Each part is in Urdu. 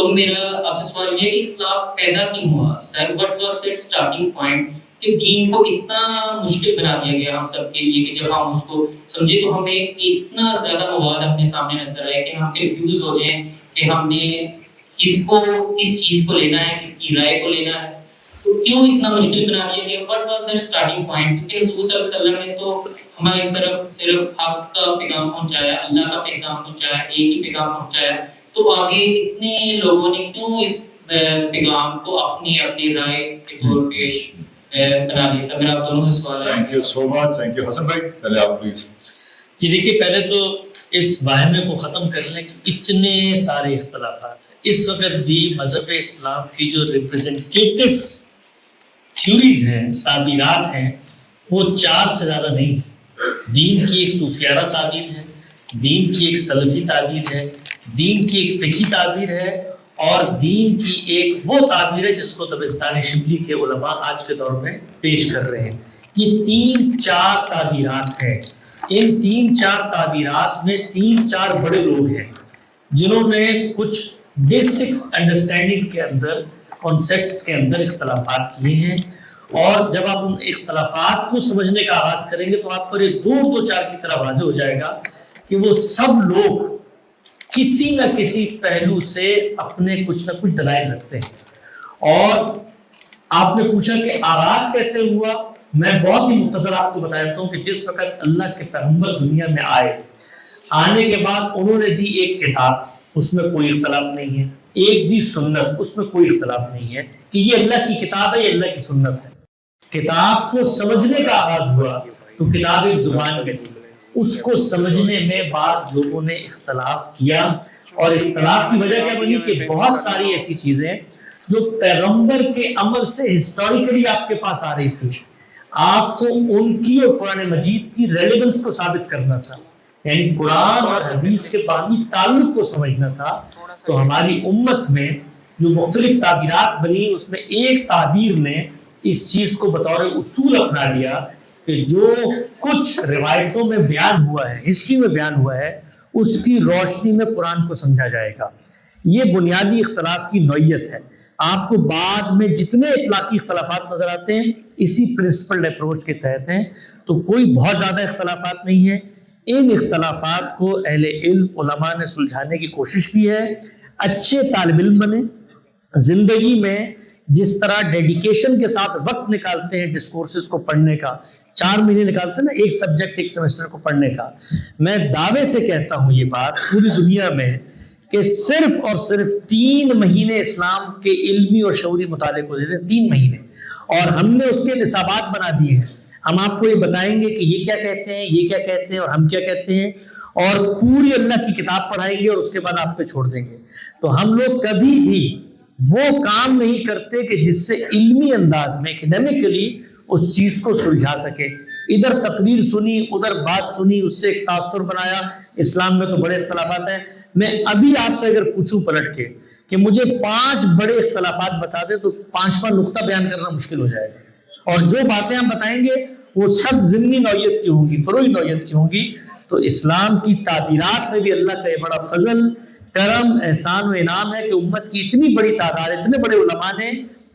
تو میرا آپ سے سوال یہ ہے کہ اختلاف پیدا کیوں ہوا؟ سر what was that starting point کہ دین کو اتنا مشکل بنا دیا گیا ہم سب کے لیے کہ جب ہم اس کو سمجھے تو ہمیں اتنا زیادہ مواد اپنے سامنے نظر آئے کہ ہم کنفیوز ہو جائیں کہ ہم نے کس چیز کو لینا ہے، کس کی رائے کو لینا ہے. تو کیوں اتنا مشکل بنا دیا گیا؟ what was that starting point؟ کیونکہ حضور صلی اللہ علیہ وسلم نے تو ہماری طرف صرف حق کا پیغام پہنچایا، اللہ کا پیغام پہنچایا، ایک ہی پیغام پہنچایا. تو آگے اتنے لوگوں نے کیوں اس پیغام کو اپنی رائے کے طور پیش بنا لیا؟ سب میرا آپ دونوں سے سوال ہے. Thank you so much. Thank you. Hasan بھائی پہلے آپ پلیز. کہ دیکھیے پہلے تو اس واہمے کو ختم کر لیں کہ اتنے سارے اختلافات ہیں. اس وقت بھی مذہب اسلام کی جو ریپرزنٹیٹیو تھیوریز ہیں، تعبیرات ہیں، وہ 4 سے زیادہ نہیں. دین کی ایک صوفیانہ تعبیر ہے، دین کی ایک سلفی تعبیر ہے، دین کی ایک فقہی تعبیر ہے، اور دین کی ایک وہ تعبیر ہے جس کو تبستان شبلی کے علماء آج کے دور میں پیش کر رہے ہیں. یہ 3-4 تعبیرات ہیں. ان 3-4 تعبیرات میں 3-4 بڑے لوگ ہیں جنہوں نے کچھ بیسکس انڈرسٹینڈنگ کے اندر، کانسیپٹس کے اندر اختلافات کیے ہیں. اور جب آپ ان اختلافات کو سمجھنے کا آغاز کریں گے تو آپ پر یہ 2-4 کی طرح واضح ہو جائے گا کہ وہ سب لوگ کسی نہ کسی پہلو سے اپنے کچھ نہ کچھ دلائل رکھتے ہیں. اور آپ نے پوچھا کہ آغاز کیسے ہوا، میں بہت ہی مختصر آپ کو بتا دیتا ہوں کہ جس وقت اللہ کے پیغمبر دنیا میں آنے کے بعد انہوں نے دی ایک کتاب، اس میں کوئی اختلاف نہیں ہے. ایک دی سنت، اس میں کوئی اختلاف نہیں ہے کہ یہ اللہ کی کتاب ہے، یہ اللہ کی سنت ہے. کتاب کو سمجھنے کا آغاز ہوا تو کتاب ایک زبان میں تھی. اس کو سمجھنے میں بعض لوگوں نے اختلاف کیا، اور اختلاف کی وجہ کیا بنی کہ بہت ساری ایسی چیزیں جو پیغمبر کے عمل سے ہسٹوریکلی آپ کے پاس آ رہی تھی، آپ کو ان کی اور قرآن مجید کی ریلیونس کو ثابت کرنا تھا، یعنی قرآن اور حدیث کے باہمی تعلق کو سمجھنا تھا. تو ہماری امت میں جو مختلف تعبیرات بنی، اس میں ایک تعبیر نے اس چیز کو بطور اصول اپنا لیا کہ جو کچھ روایتوں میں بیان ہوا ہے، ہسٹری میں بیان ہوا ہے، اس کی روشنی میں قرآن کو سمجھا جائے گا. یہ بنیادی اختلاف کی نوعیت ہے. آپ کو بعد میں جتنے اطلاقی اختلافات نظر آتے ہیں اسی پرنسپل اپروچ کے تحت ہیں. تو کوئی بہت زیادہ اختلافات نہیں ہیں. ان اختلافات کو اہل علم علماء نے سلجھانے کی کوشش کی ہے. اچھے طالب علم بنے، زندگی میں جس طرح ڈیڈیکیشن کے ساتھ وقت نکالتے ہیں ڈسکورسز کو پڑھنے کا، 4 مہینے نکالتے ہیں نا ایک سبجیکٹ ایک سیمسٹر کو پڑھنے کا. میں دعوے سے کہتا ہوں یہ بات پوری دنیا میں کہ صرف اور صرف 3 مہینے اسلام کے علمی اور شعوری مطالعے کو دیتے ہیں. 3 مہینے. اور ہم نے اس کے نصابات بنا دیے ہیں. ہم آپ کو یہ بتائیں گے کہ یہ کیا کہتے ہیں، یہ کیا کہتے ہیں، اور ہم کیا کہتے ہیں، اور پوری اللہ کی کتاب پڑھائیں گے اور اس کے بعد آپ پہ چھوڑ دیں گے. تو ہم لوگ کبھی بھی وہ کام نہیں کرتے کہ جس سے علمی انداز میں اکیڈیمکلی اس چیز کو سلجھا سکے. ادھر تقریر سنی، ادھر بات سنی، اس سے ایک تاثر بنایا. اسلام میں تو بڑے اختلافات ہیں. میں ابھی آپ سے اگر پوچھوں پلٹ کے کہ مجھے 5 بڑے اختلافات بتا دیں تو 5واں نقطہ بیان کرنا مشکل ہو جائے گا. اور جو باتیں ہم بتائیں گے وہ سب ضمنی نوعیت کی ہوں گی، فروعی نوعیت کی ہوں گی. تو اسلام کی تعبیرات میں بھی اللہ کا یہ بڑا فضل، کرم، احسان و انعام ہے کہ امت کی اتنی بڑی تعداد، اتنے بڑے علماء نے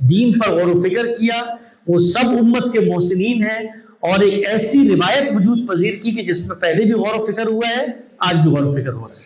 دین پر غور و فکر کیا. وہ سب امت کے محسنین ہیں، اور ایک ایسی روایت وجود پذیر کی کہ جس میں پہلے بھی غور و فکر ہوا ہے، آج بھی غور و فکر ہو رہا ہے.